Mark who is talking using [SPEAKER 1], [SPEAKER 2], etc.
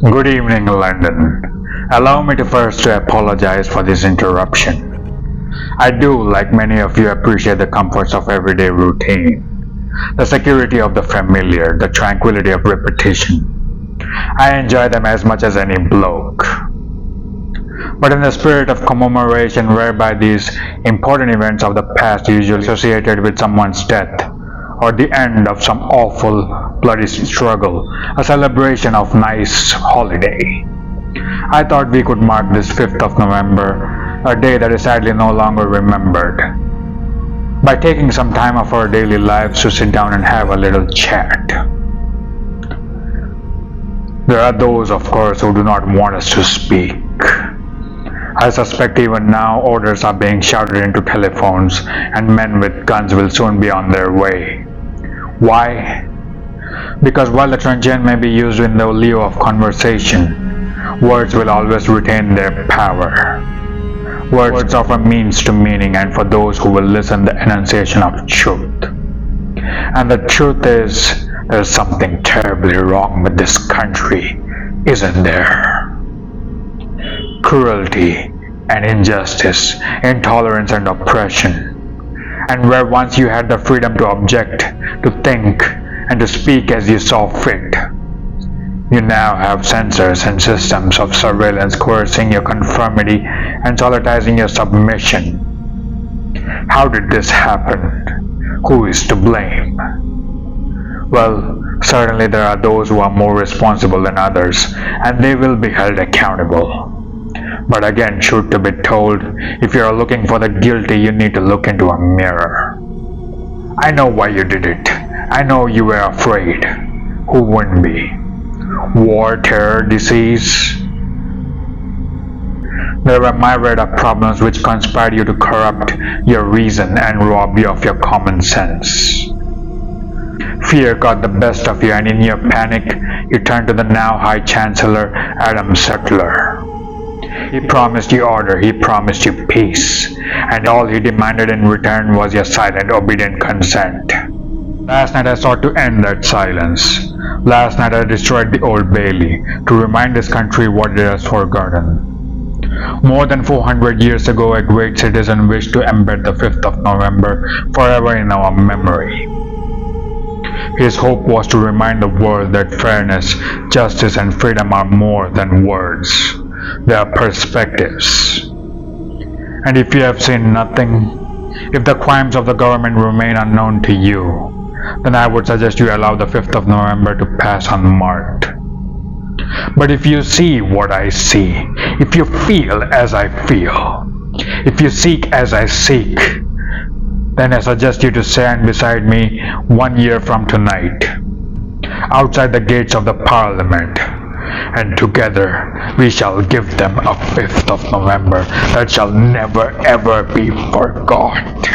[SPEAKER 1] Good evening, London. Allow me to first to apologize for this interruption. I do, like many of you, appreciate the comforts of everyday routine, the security of the familiar, the tranquility of repetition. I enjoy them as much as any bloke. But in the spirit of commemoration, whereby these important events of the past usually associated with someone's death or the end of some awful bloody struggle, a celebration of nice holiday, I thought we could mark this 5th of November, a day that is sadly no longer remembered, by taking some time of our daily lives to sit down and have a little chat. There are those, of course, who do not want us to speak. I suspect even now orders are being shouted into telephones and men with guns will soon be on their way. Why? Because while the transient may be used in the lieu of conversation, words will always retain their power. Words offer means to meaning, and for those who will listen, the enunciation of truth. And the truth is, there's something terribly wrong with this country, isn't there? Cruelty and injustice, intolerance and oppression. And where once you had the freedom to object, to think, and to speak as you saw fit, you now have censors and systems of surveillance coercing your conformity and solidizing your submission. How did this happen? Who is to blame? Well, certainly there are those who are more responsible than others, and they will be held accountable. But again, truth to be told, if you are looking for the guilty, you need to look into a mirror. I know why you did it. I know you were afraid. Who wouldn't be? War, terror, disease. There were myriad of problems which conspired you to corrupt your reason and rob you of your common sense. Fear got the best of you, and in your panic, you turned to the now High Chancellor Adam Settler. He promised you order, he promised you peace, and all he demanded in return was your silent, obedient consent. Last night I sought to end that silence. Last night I destroyed the Old Bailey to remind this country what it has forgotten. More than 400 years ago, a great citizen wished to embed the 5th of November forever in our memory. His hope was to remind the world that fairness, justice, and freedom are more than words. They are perspectives. And if you have seen nothing, if the crimes of the government remain unknown to you, then I would suggest you allow the 5th of November to pass unmarked. But if you see what I see, if you feel as I feel, if you seek as I seek, then I suggest you to stand beside me 1 year from tonight, outside the gates of the Parliament, and together we shall give them a 5th of November that shall never ever be forgot.